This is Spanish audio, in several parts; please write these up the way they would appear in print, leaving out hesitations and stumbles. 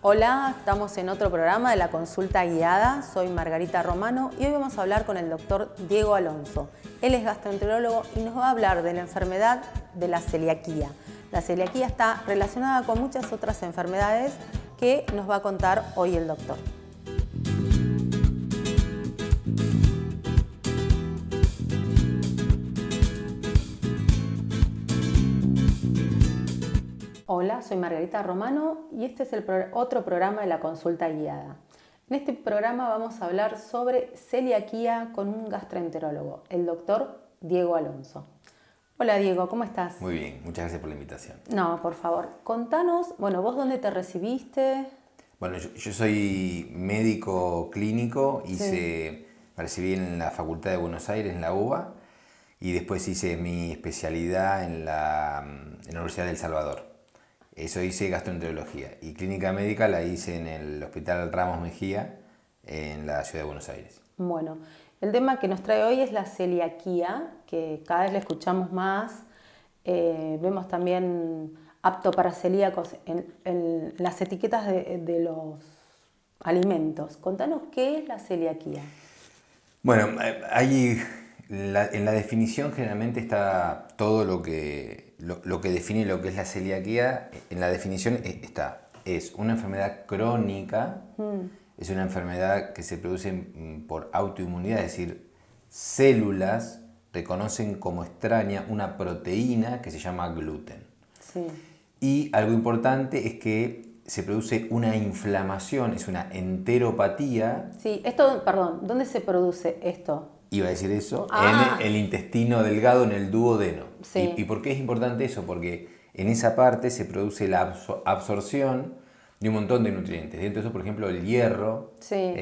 Hola, estamos en otro programa de la consulta guiada. Soy Margarita Romano y hoy vamos a hablar con el doctor Diego Alonso. Él es gastroenterólogo y nos va a hablar de la enfermedad de la celiaquía. La celiaquía está relacionada con muchas otras enfermedades que nos va a contar hoy el doctor. Hola, soy Margarita Romano y este es otro programa de la consulta guiada. En este programa vamos a hablar sobre celiaquía con un gastroenterólogo, el doctor Diego Alonso. Hola Diego, ¿cómo estás? Muy bien, muchas gracias por la invitación. No, por favor, contanos, ¿vos dónde te recibiste? Bueno, yo soy médico clínico, me recibí en la Facultad de Buenos Aires, en la UBA, y después hice mi especialidad en la Universidad del Salvador. Eso hice gastroenterología, y clínica médica la hice en el Hospital Ramos Mejía, en la Ciudad de Buenos Aires. Bueno, el tema que nos trae hoy es la celiaquía, que cada vez la escuchamos más. Vemos también apto para celíacos en las etiquetas de los alimentos. Contanos qué es la celiaquía. Bueno, en la definición generalmente está todo lo que define lo que es la celiaquía. En la definición es una enfermedad crónica, es una enfermedad que se produce por autoinmunidad, es decir, células reconocen como extraña una proteína que se llama gluten. Sí. Y algo importante es que se produce una inflamación, es una enteropatía. Sí, ¿dónde se produce esto? Iba a decir eso, Ah. en el intestino delgado, en el duodeno. Sí. ¿Y por qué es importante eso? Porque en esa parte se produce la absorción de un montón de nutrientes. Dentro de eso, por ejemplo, el hierro, Sí.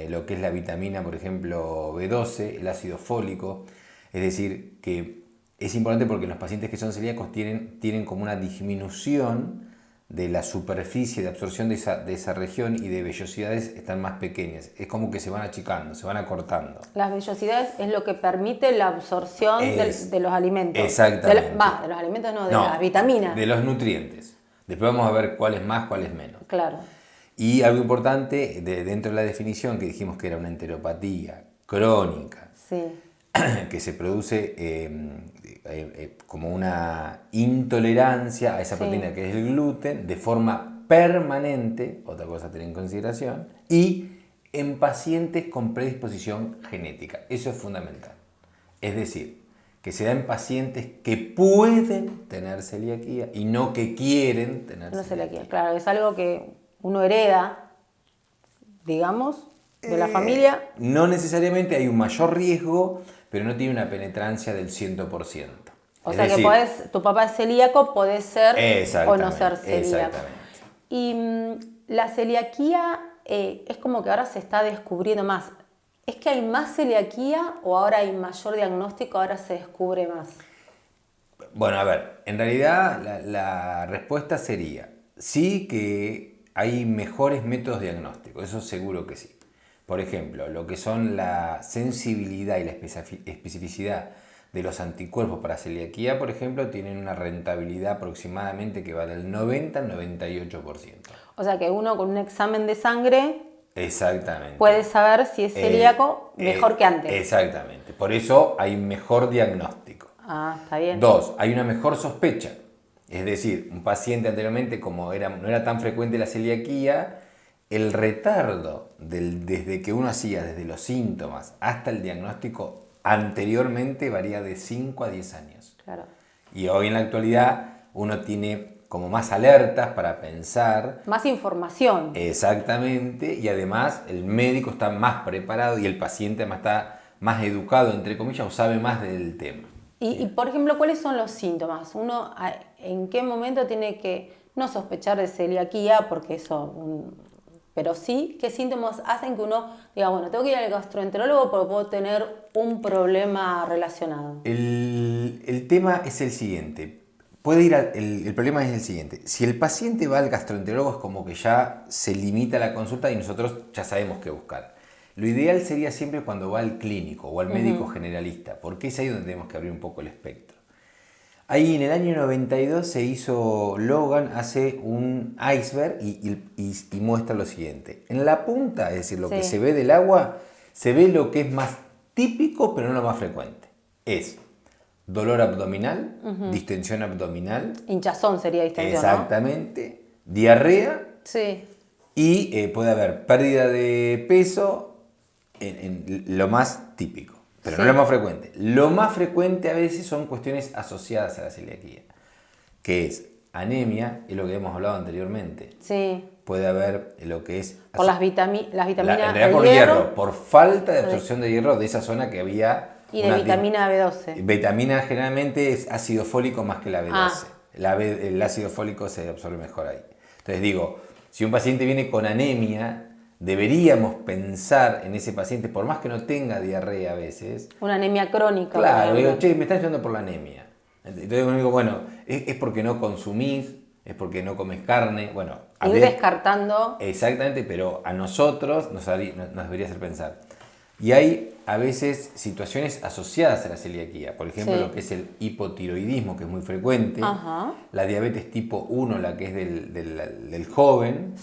lo que es la vitamina, por ejemplo, B12, el ácido fólico. Es decir, que es importante porque los pacientes que son celíacos tienen como una disminución de la superficie de absorción de esa región, y de vellosidades están más pequeñas. Es como que se van achicando, se van acortando. Las vellosidades es lo que permite la absorción de los alimentos. Exactamente. De los alimentos no, de las vitaminas. De los nutrientes. Después vamos a ver cuál es más, cuál es menos. Claro. Y algo importante, dentro de la definición que dijimos que era una enteropatía crónica, Sí. que se produce como una intolerancia a esa proteína que es el gluten de forma permanente, otra cosa a tener en consideración, y en pacientes con predisposición genética. Eso es fundamental. Es decir, que se da en pacientes que pueden tener celiaquía y no que quieren tener celiaquía. Claro, es algo que uno hereda, digamos, de la familia. No necesariamente, hay un mayor riesgo, pero no tiene una penetrancia del 100%. O sea que tu papá es celíaco, podés ser o no ser celíaco. Exactamente. Y la celiaquía es como que ahora se está descubriendo más. ¿Es que hay más celiaquía o ahora hay mayor diagnóstico, ahora se descubre más? Bueno, a ver, en realidad la respuesta sería sí, que hay mejores métodos diagnósticos, eso seguro que sí. Por ejemplo, lo que son la sensibilidad y la especificidad de los anticuerpos para celiaquía, por ejemplo, tienen una rentabilidad aproximadamente que va del 90 al 98%. O sea que uno con un examen de sangre exactamente puede saber si es celíaco mejor que antes. Exactamente, por eso hay mejor diagnóstico. Ah, está bien. 2, hay una mejor sospecha. Es decir, un paciente anteriormente, como no era tan frecuente la celiaquía, el retardo desde que uno hacía, desde los síntomas hasta el diagnóstico, anteriormente varía de 5 a 10 años. Claro. Y hoy en la actualidad uno tiene como más alertas para pensar. Más información. Exactamente, y además el médico está más preparado y el paciente además está más educado, entre comillas, o sabe más del tema. Y por ejemplo, ¿cuáles son los síntomas? Uno, ¿en qué momento tiene que no sospechar de celiaquía? Porque pero sí, ¿qué síntomas hacen que uno diga, bueno, tengo que ir al gastroenterólogo porque puedo tener un problema relacionado? El tema es el siguiente. El problema es el siguiente. Si el paciente va al gastroenterólogo, es como que ya se limita la consulta y nosotros ya sabemos qué buscar. Lo ideal sería siempre cuando va al clínico o al médico generalista, porque es ahí donde tenemos que abrir un poco el espectro. Ahí en el año 92 se hizo, Logan hace un iceberg y muestra lo siguiente. En la punta, es decir, lo que se ve del agua, se ve lo que es más típico, pero no lo más frecuente. Es dolor abdominal, distensión abdominal. Hinchazón sería distensión, exactamente. ¿No? Diarrea. Sí. Y puede haber pérdida de peso en lo más típico. Pero no lo más frecuente. Lo más frecuente a veces son cuestiones asociadas a la celiaquía, que es anemia, es lo que hemos hablado anteriormente. Sí. Puede haber lo que es... Por las vitaminas, en realidad por hierro, por falta de absorción de hierro de esa zona que había... Y de vitamina B12. Vitamina generalmente es ácido fólico más que la B12. El ácido fólico se absorbe mejor ahí. Entonces digo, si un paciente viene con anemia, deberíamos pensar en ese paciente, por más que no tenga diarrea a veces. Una anemia crónica. Claro, digo, che, me están ayudando por la anemia. Entonces uno digo, bueno, es porque no consumís, es porque no comes carne, bueno. Ir descartando. Exactamente, pero a nosotros nos debería hacer pensar. Y hay a veces situaciones asociadas a la celiaquía, por ejemplo, lo que es el hipotiroidismo, que es muy frecuente, la diabetes tipo 1, la que es del joven,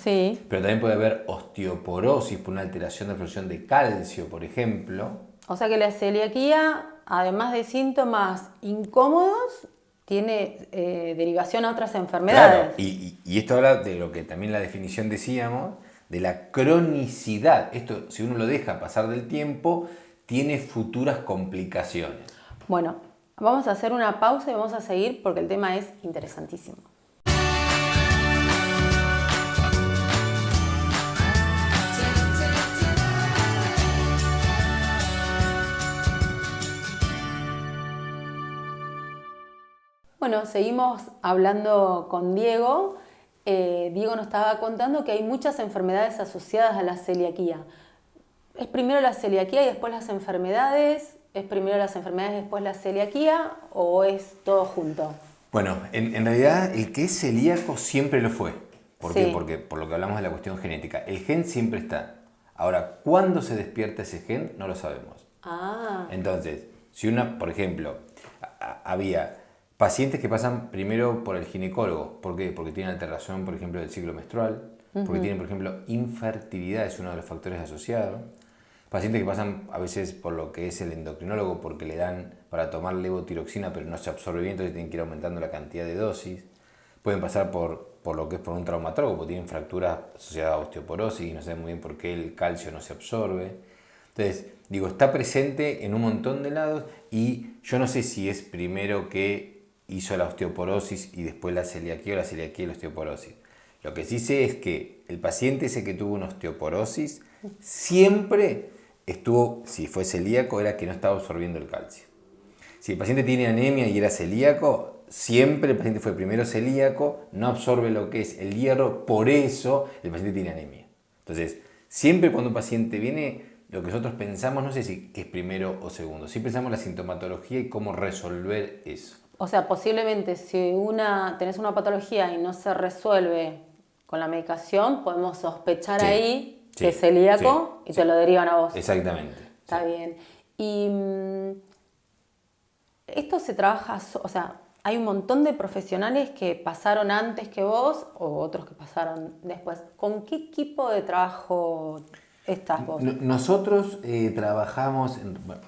pero también puede haber osteoporosis por una alteración de absorción de calcio, por ejemplo. O sea que la celiaquía, además de síntomas incómodos, tiene derivación a otras enfermedades. Claro, y esto habla de lo que también la definición decíamos, de la cronicidad. Esto, si uno lo deja pasar del tiempo, tiene futuras complicaciones. Bueno, vamos a hacer una pausa y vamos a seguir porque el tema es interesantísimo. Bueno, seguimos hablando con Diego. Diego nos estaba contando que hay muchas enfermedades asociadas a la celiaquía. ¿Es primero la celiaquía y después las enfermedades? ¿Es primero las enfermedades y después la celiaquía? ¿O es todo junto? Bueno, en realidad el que es celíaco siempre lo fue. ¿Por qué? Porque por lo que hablamos de la cuestión genética. El gen siempre está. Ahora, ¿cuándo se despierta ese gen? No lo sabemos. Entonces, si una, por ejemplo, había pacientes que pasan primero por el ginecólogo. ¿Por qué? Porque tienen alteración, por ejemplo, del ciclo menstrual. Porque tienen, por ejemplo, infertilidad, es uno de los factores asociados. Pacientes que pasan a veces por lo que es el endocrinólogo porque le dan para tomar levotiroxina pero no se absorbe bien, entonces tienen que ir aumentando la cantidad de dosis. Pueden pasar por lo que es por un traumatólogo, porque tienen fracturas asociadas a osteoporosis y no saben muy bien por qué el calcio no se absorbe. Entonces, digo, está presente en un montón de lados y yo no sé si es primero que hizo la osteoporosis y después la celiaquía o la celiaquía y la osteoporosis. Lo que sí sé es que el paciente ese que tuvo una osteoporosis siempre estuvo, si fue celíaco, era que no estaba absorbiendo el calcio. Si el paciente tiene anemia y era celíaco, siempre el paciente fue primero celíaco, no absorbe lo que es el hierro, por eso el paciente tiene anemia. Entonces, siempre cuando un paciente viene, lo que nosotros pensamos, no sé si es primero o segundo, sí pensamos la sintomatología y cómo resolver eso. O sea, posiblemente si tenés una patología y no se resuelve con la medicación, podemos sospechar ahí que es celíaco y te lo derivan a vos. Exactamente. Está bien. Y esto se trabaja, o sea, hay un montón de profesionales que pasaron antes que vos o otros que pasaron después. ¿Con qué equipo de trabajo estás vos? Nosotros trabajamos,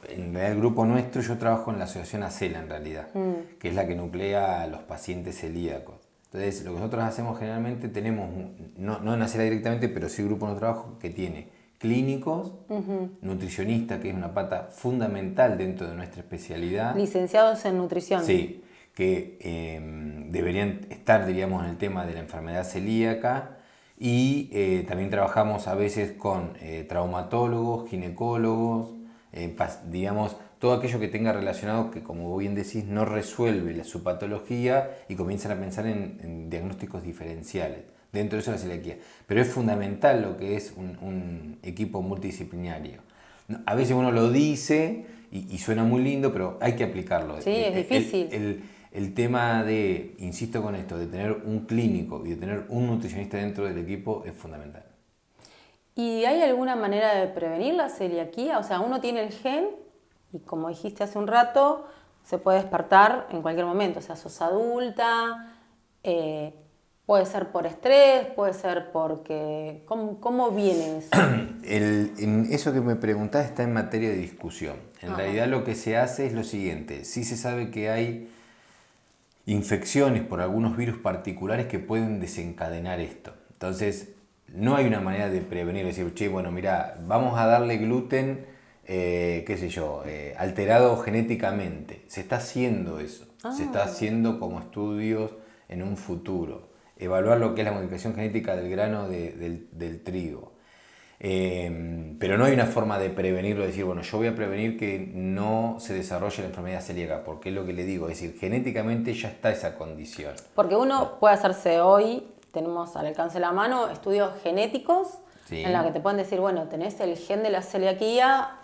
en el grupo nuestro, yo trabajo en la asociación ACELA en realidad, que es la que nuclea a los pacientes celíacos. Entonces, lo que nosotros hacemos generalmente, tenemos, no en ACELA directamente, pero sí un grupo de trabajo que tiene clínicos, nutricionistas, que es una pata fundamental dentro de nuestra especialidad. Licenciados en nutrición. Sí, que deberían estar, diríamos, en el tema de la enfermedad celíaca. Y también trabajamos a veces con traumatólogos, ginecólogos, digamos, todo aquello que tenga relacionado que, como bien decís, no resuelve su patología y comienzan a pensar en diagnósticos diferenciales. Dentro de eso la celiaquía. Pero es fundamental lo que es un equipo multidisciplinario. A veces uno lo dice y suena muy lindo, pero hay que aplicarlo. Sí, es difícil. El tema de, insisto con esto, de tener un clínico y de tener un nutricionista dentro del equipo es fundamental. ¿Y hay alguna manera de prevenir la celiaquía? O sea, uno tiene el gen y como dijiste hace un rato, se puede despertar en cualquier momento, o sea, sos adulta, puede ser por estrés, puede ser porque... ¿Cómo viene eso? En eso que me preguntás está en materia de discusión. En realidad lo que se hace es lo siguiente, sí se sabe que hay infecciones por algunos virus particulares que pueden desencadenar esto. Entonces, no hay una manera de prevenir, decir, che, bueno, mira, vamos a darle gluten, qué sé yo, alterado genéticamente. Se está haciendo eso, se está haciendo como estudios en un futuro. Evaluar lo que es la modificación genética del grano del trigo. Pero no hay una forma de prevenirlo, de decir, bueno, yo voy a prevenir que no se desarrolle la enfermedad celíaca, porque es lo que le digo, es decir, genéticamente ya está esa condición. Porque uno puede hacerse hoy, tenemos al alcance de la mano, estudios genéticos Sí. en los que te pueden decir, bueno, tenés el gen de la celiaquía.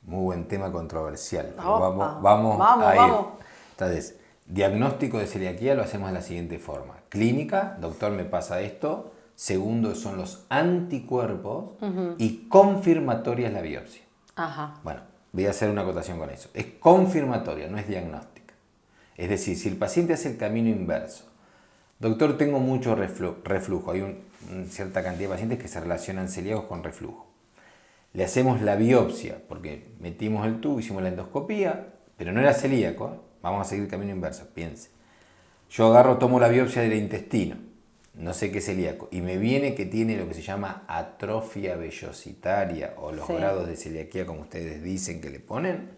Muy buen tema controversial, pero Opa, vamos a ir. vamos. Entonces, diagnóstico de celiaquía lo hacemos de la siguiente forma. Clínica, doctor, me pasa esto. Segundo son los anticuerpos y confirmatoria es la biopsia. Ajá. Bueno, voy a hacer una acotación con eso. Es confirmatoria, no es diagnóstica. Es decir, si el paciente hace el camino inverso, doctor, tengo mucho reflujo, hay una cierta cantidad de pacientes que se relacionan celíacos con reflujo. Le hacemos la biopsia, porque metimos el tubo, hicimos la endoscopía, pero no era celíaco, ¿eh? Vamos a seguir el camino inverso, piense. Yo agarro, tomo la biopsia del intestino, no sé qué es celíaco, y me viene que tiene lo que se llama atrofia vellositaria, o los grados de celiaquía, como ustedes dicen que le ponen,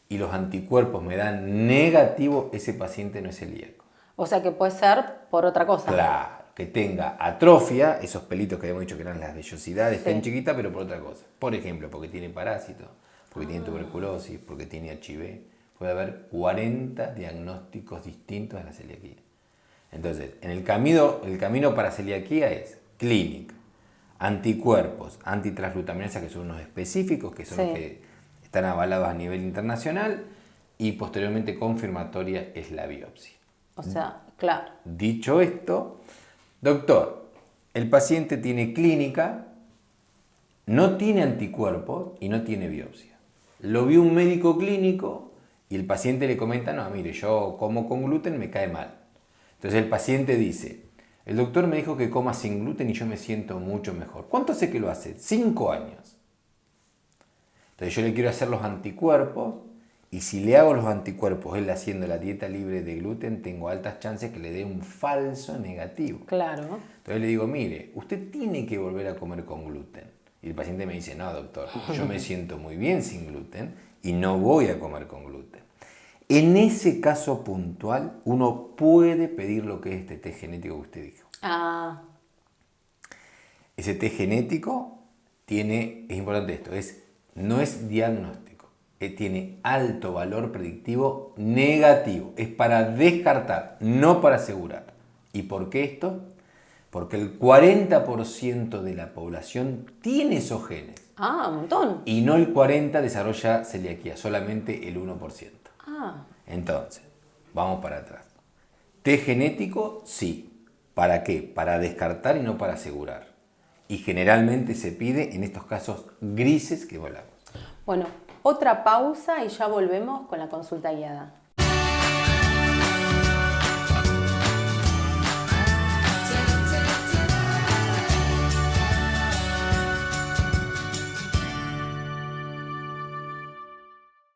y los anticuerpos me dan negativo, ese paciente no es celíaco. O sea que puede ser por otra cosa. Claro, que tenga atrofia, esos pelitos que habíamos dicho que eran las vellosidades, estén chiquitas, pero por otra cosa. Por ejemplo, porque tiene parásitos, porque tiene tuberculosis, porque tiene HIV. Puede haber 40 diagnósticos distintos de la celiaquía. Entonces, el camino para celiaquía es clínica, anticuerpos, antitransglutaminasa, que son unos específicos, que son los que están avalados a nivel internacional, y posteriormente confirmatoria es la biopsia. O sea, claro. Dicho esto, doctor, el paciente tiene clínica, no tiene anticuerpos y no tiene biopsia. Lo vio un médico clínico y el paciente le comenta, no, mire, yo como con gluten, me cae mal. Entonces el paciente dice, el doctor me dijo que coma sin gluten y yo me siento mucho mejor. ¿Cuánto hace que lo hace? 5 años. Entonces yo le quiero hacer los anticuerpos y si le hago los anticuerpos, él haciendo la dieta libre de gluten, tengo altas chances que le dé un falso negativo. Claro. Entonces le digo, mire, usted tiene que volver a comer con gluten. Y el paciente me dice, no, doctor, yo me siento muy bien sin gluten y no voy a comer con gluten. En ese caso puntual, uno puede pedir lo que es este test genético que usted dijo. Ese test genético tiene, es importante esto, no es diagnóstico, tiene alto valor predictivo negativo. Es para descartar, no para asegurar. ¿Y por qué esto? Porque el 40% de la población tiene esos genes. Un montón. Y no el 40% desarrolla celiaquía, solamente el 1%. Entonces, vamos para atrás. ¿Test genético? Sí. ¿Para qué? Para descartar y no para asegurar. Y generalmente se pide en estos casos grises que hablamos. Bueno, otra pausa y ya volvemos con la consulta guiada.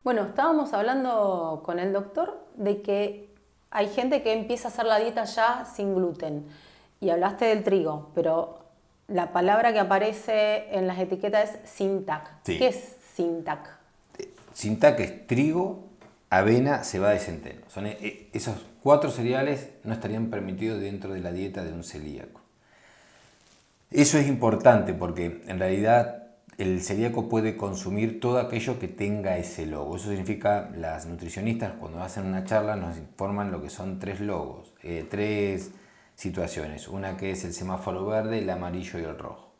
Bueno, estábamos hablando con el doctor de que hay gente que empieza a hacer la dieta ya sin gluten. Y hablaste del trigo, pero la palabra que aparece en las etiquetas es Sintac. Sí. ¿Qué es Sintac? Sintac es trigo, avena, cebada y centeno. Esos 4 cereales no estarían permitidos dentro de la dieta de un celíaco. Eso es importante porque en realidad el celíaco puede consumir todo aquello que tenga ese logo. Eso significa, las nutricionistas cuando hacen una charla nos informan lo que son 3 logos, 3 situaciones. Una que es el semáforo verde, el amarillo y el rojo.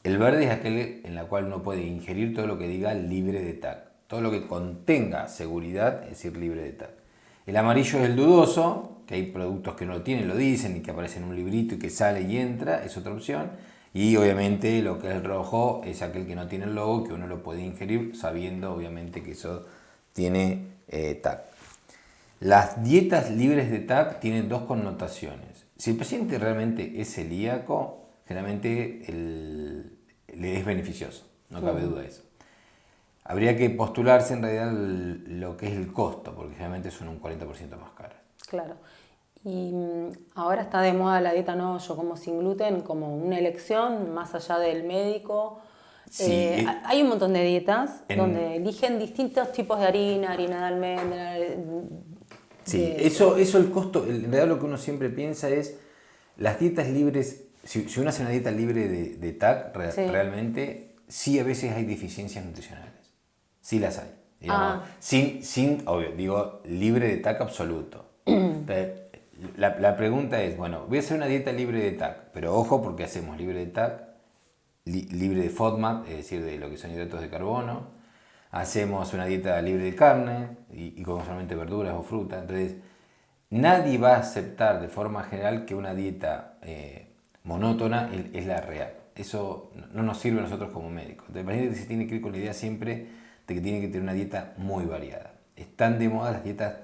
El verde es aquel en la cual uno puede ingerir todo lo que diga libre de TAC. Todo lo que contenga seguridad, es decir, libre de TAC. El amarillo es el dudoso, que hay productos que no lo tienen, lo dicen y que aparece en un librito y que sale y entra, es otra opción. Y obviamente lo que es el rojo es aquel que no tiene el logo, que uno lo puede ingerir sabiendo obviamente que eso tiene TAC. Las dietas libres de TAC tienen dos connotaciones. Si el paciente realmente es celíaco, generalmente le es beneficioso, no cabe duda de eso. Habría que postularse en realidad lo que es el costo, porque generalmente son un 40% más caras. Claro. Y ahora está de moda la dieta no yo como sin gluten como una elección más allá del médico. Sí, Hay un montón de dietas donde eligen distintos tipos de harina de almendra. Sí, eso el costo, en realidad lo que uno siempre piensa es las dietas libres, si uno hace una dieta libre de TAC, Sí. realmente sí a veces hay deficiencias nutricionales, sí las hay, digamos, sin, obvio, digo, libre de TAC absoluto. Entonces, la pregunta es, bueno, voy a hacer una dieta libre de TAC, pero ojo porque hacemos libre de TAC, libre de FODMAP, es decir, de lo que son hidratos de carbono. Hacemos una dieta libre de carne y con solamente verduras o frutas. Entonces, nadie va a aceptar de forma general que una dieta monótona es la real. Eso no nos sirve a nosotros como médicos. Entonces, el paciente se tiene que ir con la idea siempre de que tiene que tener una dieta muy variada. Están de moda las dietas,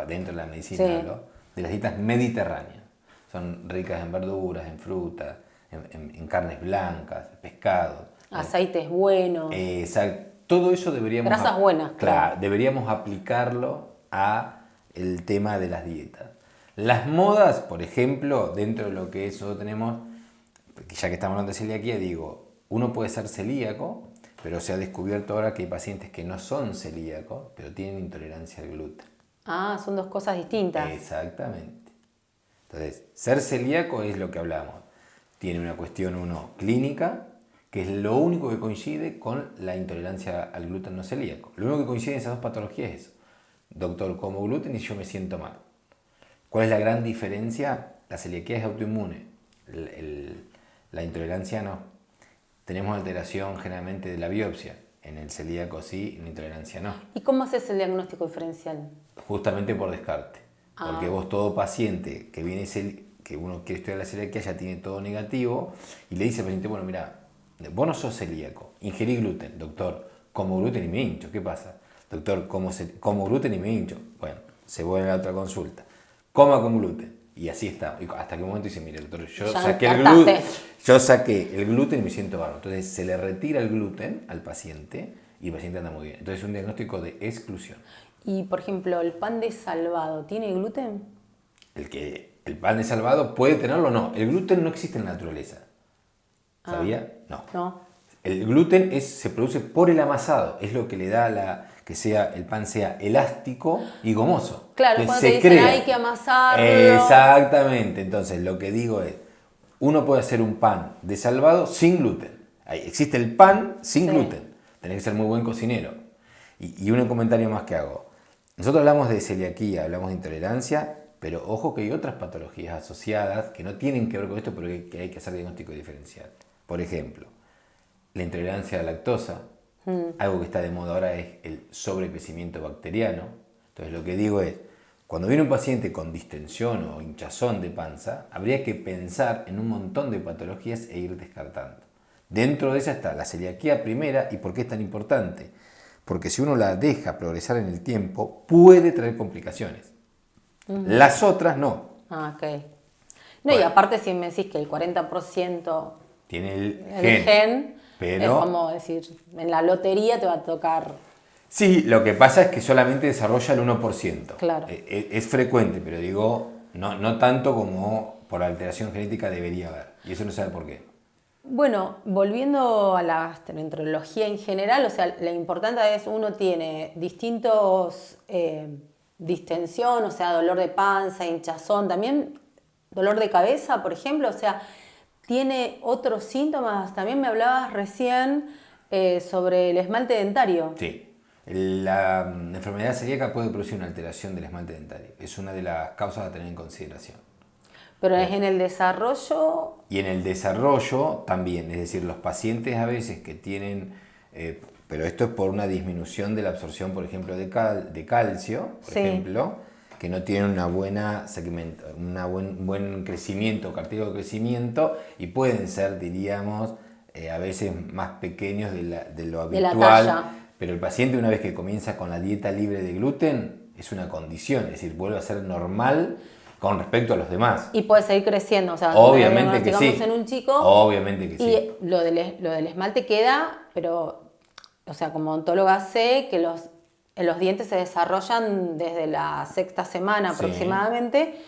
dentro de la medicina, Sí. hablo, de las dietas mediterráneas. Son ricas en verduras, en frutas, en carnes blancas, pescados. Aceites buenos. Todo eso deberíamos... Grasas buenas, Claro, deberíamos aplicarlo a el tema de las dietas. Las modas, por ejemplo, dentro de lo que eso tenemos, ya que estamos hablando de celiaquía, digo, uno puede ser celíaco, pero se ha descubierto ahora que hay pacientes que no son celíacos, pero tienen intolerancia al gluten. Son dos cosas distintas. Exactamente. Entonces, ser celíaco es lo que hablamos. Tiene una cuestión, clínica, que es lo único que coincide con la intolerancia al gluten no celíaco. Lo único que coincide en esas dos patologías es eso. Doctor, como gluten y yo me siento mal. ¿Cuál es la gran diferencia? La celiaquía es autoinmune, la intolerancia no. Tenemos alteración generalmente de la biopsia. En el celíaco sí, en la intolerancia no. ¿Y cómo haces el diagnóstico diferencial? Justamente por descarte. Porque vos todo paciente que viene que uno quiere estudiar la celiaquía ya tiene todo negativo y le dice al paciente, bueno, mira, vos no sos celíaco, ingerí gluten, doctor, como gluten y me hincho, ¿qué pasa? Doctor, como gluten y me hincho. Bueno, se vuelve a la otra consulta. Coma con gluten. Y así está. Hasta que un momento dice, mire, doctor, yo saqué el gluten y me siento bárbaro. Entonces se le retira el gluten al paciente y el paciente anda muy bien. Entonces es un diagnóstico de exclusión. Y, por ejemplo, ¿el pan de salvado tiene gluten? El pan de salvado puede tenerlo o no. El gluten no existe en la naturaleza. ¿Sabía? No. El gluten se produce por el amasado. Es lo que le da que el pan sea elástico y gomoso. Claro, entonces, cuando te dicen hay que amasarlo. Exactamente. Entonces, lo que digo es, uno puede hacer un pan de salvado sin gluten. Existe el pan sin gluten. Tenés que ser muy buen cocinero. Y un comentario más que hago. Nosotros hablamos de celiaquía, hablamos de intolerancia, pero ojo que hay otras patologías asociadas que no tienen que ver con esto, pero que hay que hacer diagnóstico diferencial. Por ejemplo, la intolerancia a la lactosa, algo que está de moda ahora es el sobrecrecimiento bacteriano. Entonces lo que digo es, cuando viene un paciente con distensión o hinchazón de panza, habría que pensar en un montón de patologías e ir descartando. Dentro de esa está la celiaquía primera. ¿Y por qué es tan importante? Porque si uno la deja progresar en el tiempo, puede traer complicaciones. Las otras no. Ok. No, bueno. Y aparte si me decís que el 40% tiene el gen, pero es como decir, en la lotería te va a tocar... Sí, lo que pasa es que solamente desarrolla el 1%. Claro. Es frecuente, pero digo, no tanto como por alteración genética debería haber. Y eso no se sabe por qué. Bueno, volviendo a la gastroenterología en general, o sea, la importante es uno tiene distintos distensión, o sea, dolor de panza, hinchazón, también dolor de cabeza, por ejemplo, o sea, tiene otros síntomas. También me hablabas recién sobre el esmalte dentario. Sí. La enfermedad celíaca puede producir una alteración del esmalte dentario. Es una de las causas a tener en consideración. Pero es en el desarrollo... Y en el desarrollo también, es decir, los pacientes a veces que tienen, pero esto es por una disminución de la absorción, por ejemplo, de calcio, por ejemplo, que no tienen una buena buen crecimiento, cartílago de crecimiento, y pueden ser, diríamos, a veces más pequeños de lo habitual. De la talla. Pero el paciente, una vez que comienza con la dieta libre de gluten, es una condición, es decir, vuelve a ser normal con respecto a los demás. Y puede seguir creciendo, o sea, Obviamente que sí. en un chico. Obviamente que y sí. lo del esmalte queda, pero, o sea, como odontóloga sé que los dientes se desarrollan desde la 6ª semana Sí. aproximadamente,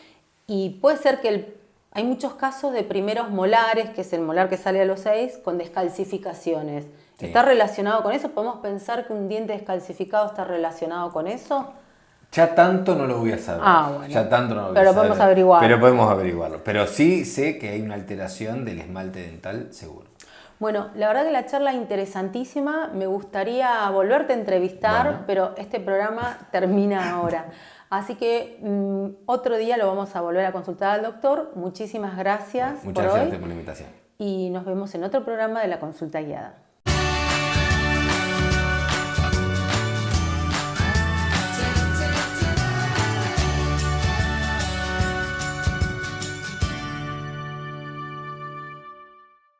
y puede ser que hay muchos casos de primeros molares, que es el molar que sale a los 6, con descalcificaciones. Sí. ¿Está relacionado con eso? ¿Podemos pensar que un diente descalcificado está relacionado con eso? Ya tanto no lo voy a saber. Bueno. Ya tanto no lo voy Pero a saber. podemos averiguarlo. Pero podemos averiguarlo. Pero sí sé que hay una alteración del esmalte dental, seguro. Bueno, la verdad que la charla es interesantísima. Me gustaría volverte a entrevistar, Bueno. pero este programa termina ahora. Así que otro día lo vamos a volver a consultar al doctor. Muchísimas gracias Muchas por gracias hoy. por la invitación. Y nos vemos en otro programa de la consulta guiada.